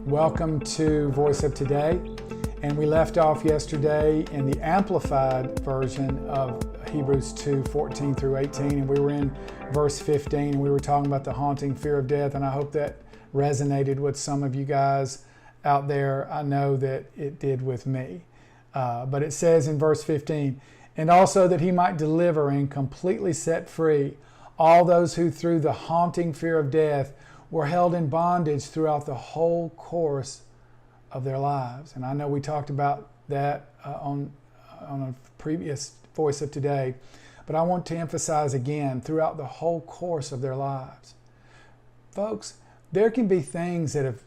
Welcome to Voice of Today. And we left off yesterday in the amplified version of Hebrews 2:14 through 18, and we were in verse 15, and we were talking about the haunting fear of death, and I hope that resonated with some of you guys out there. I know that it did with me. But it says in verse 15, and also that he might deliver and completely set free all those who through the haunting fear of death were held in bondage throughout the whole course of their lives. And I know we talked about that on a previous Voice of Today, but I want to emphasize again, throughout the whole course of their lives. Folks, there can be things that have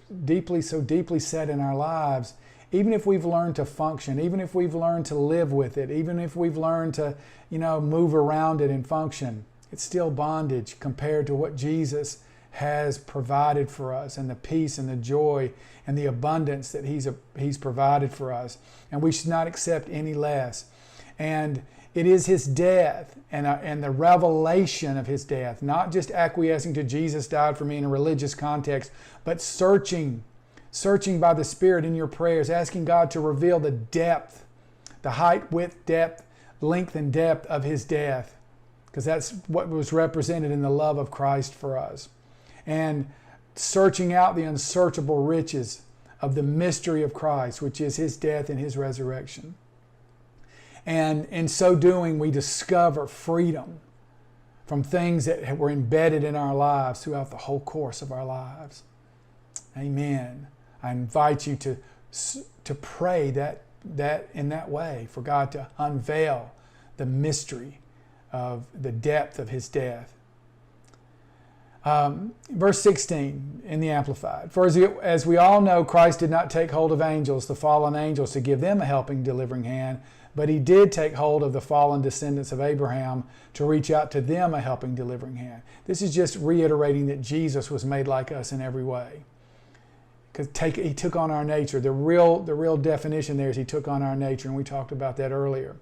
so deeply set in our lives, even if we've learned to function, even if we've learned to live with it, even if we've learned to, move around it and function, it's still bondage compared to what Jesus has provided for us, and the peace and the joy and the abundance that He's provided for us. And we should not accept any less. And it is His death and the revelation of His death, not just acquiescing to Jesus died for me in a religious context, but searching by the Spirit in your prayers, asking God to reveal the depth, the height, width, depth, length, and depth of His death, because that's what was represented in the love of Christ for us. And searching out the unsearchable riches of the mystery of Christ, which is His death and His resurrection. And in so doing, we discover freedom from things that were embedded in our lives throughout the whole course of our lives. Amen. I invite you to pray that in that way, for God to unveil the mystery of the depth of His death. Verse 16 in the Amplified. For as we all know, Christ did not take hold of angels, the fallen angels, to give them a helping, delivering hand, but He did take hold of the fallen descendants of Abraham to reach out to them a helping, delivering hand. This is just reiterating that Jesus was made like us in every way. Because He took on our nature. The real definition there is He took on our nature, and we talked about that earlier.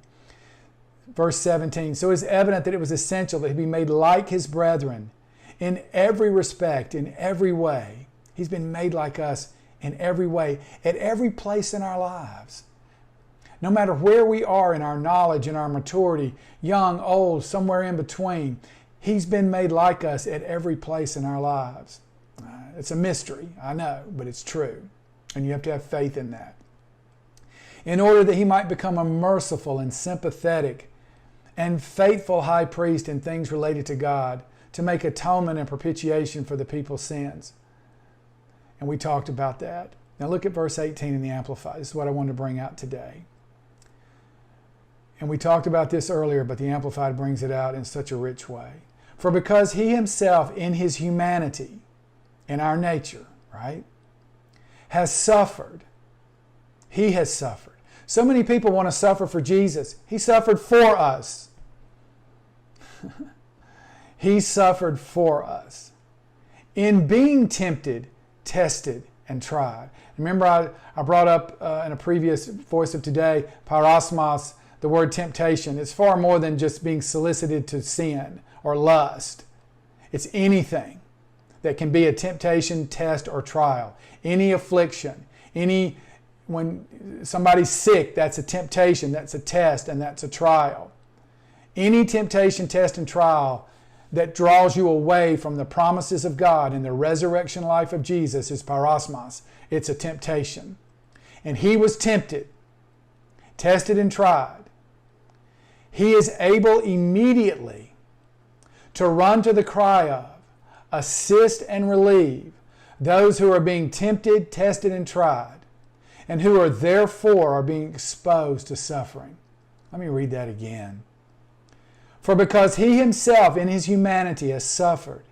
Verse 17, so it's evident that it was essential that He be made like His brethren in every respect, in every way. He's been made like us in every way, at every place in our lives. No matter where we are in our knowledge and our maturity, young, old, somewhere in between, He's been made like us at every place in our lives. It's a mystery, I know, but it's true. And you have to have faith in that. In order that He might become a merciful and sympathetic and faithful high priest in things related to God, to make atonement and propitiation for the people's sins. And we talked about that. Now look at verse 18 in the Amplified. This is what I wanted to bring out today. And we talked about this earlier, but the Amplified brings it out in such a rich way. For because He Himself in His humanity, in our nature, right, has suffered. He has suffered. So many people want to suffer for Jesus. He suffered for us. He suffered for us in being tempted, tested, and tried. Remember, I brought up in a previous Voice of Today, parosmos, the word temptation. It's far more than just being solicited to sin or lust. It's anything that can be a temptation, test, or trial. Any affliction, when somebody's sick, that's a temptation, that's a test, and that's a trial. Any temptation, test, and trial that draws you away from the promises of God in the resurrection life of Jesus is parosmos. It's a temptation. And He was tempted, tested, and tried. He is able immediately to run to the cry of, assist, and relieve those who are being tempted, tested, and tried, and who are therefore being exposed to suffering. Let me read that again. For because He Himself in His humanity has suffered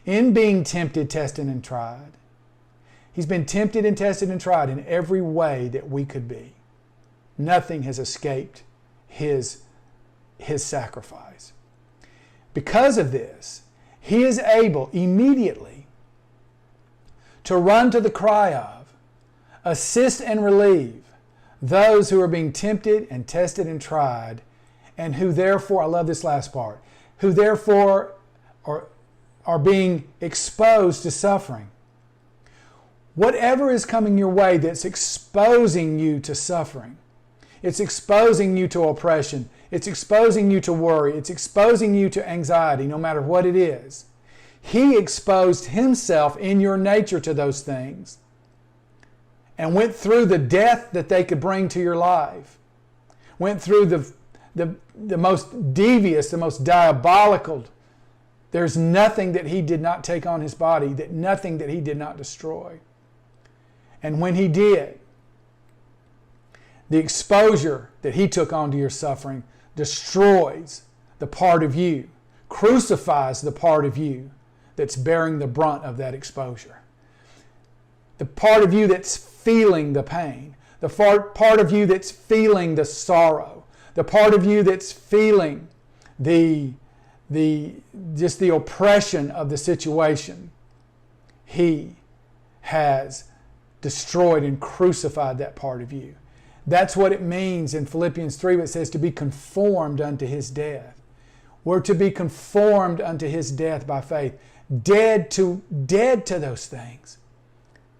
in being tempted, tested, and tried. He's been tempted and tested and tried in every way that we could be. Nothing has escaped His sacrifice. Because of this, He is able immediately to run to the cry of, assist and relieve those who are being tempted and tested and tried, and who therefore, I love this last part, who therefore are being exposed to suffering. Whatever is coming your way that's exposing you to suffering, it's exposing you to oppression, it's exposing you to worry, it's exposing you to anxiety, no matter what it is. He exposed himself in your nature to those things and went through the death that they could bring to your life, went through the most devious, the most diabolical. There's nothing that he did not take on his body, nothing that he did not destroy. And when he did, the exposure that he took onto your suffering destroys the part of you, crucifies the part of you that's bearing the brunt of that exposure. The part of you that's feeling the pain, the part of you that's feeling the sorrow, the part of you that's feeling just the oppression of the situation. He has destroyed and crucified that part of you. That's what it means in Philippians 3 when it says to be conformed unto his death. We're to be conformed unto his death by faith. Dead to those things.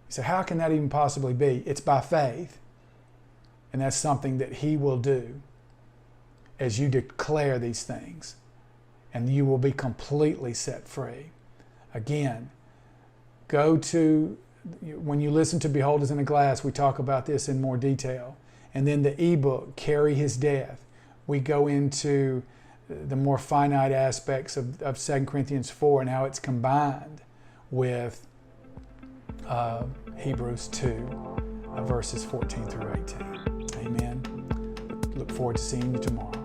You say, how can that even possibly be? It's by faith. And that's something that he will do as you declare these things. And you will be completely set free. Again, when you listen to Behold as in a Glass, we talk about this in more detail. And then the ebook, Carry His Death, we go into the more finite aspects of 2 Corinthians 4 and how it's combined with Hebrews 2, verses 14 through 18. Amen. Look forward to seeing you tomorrow.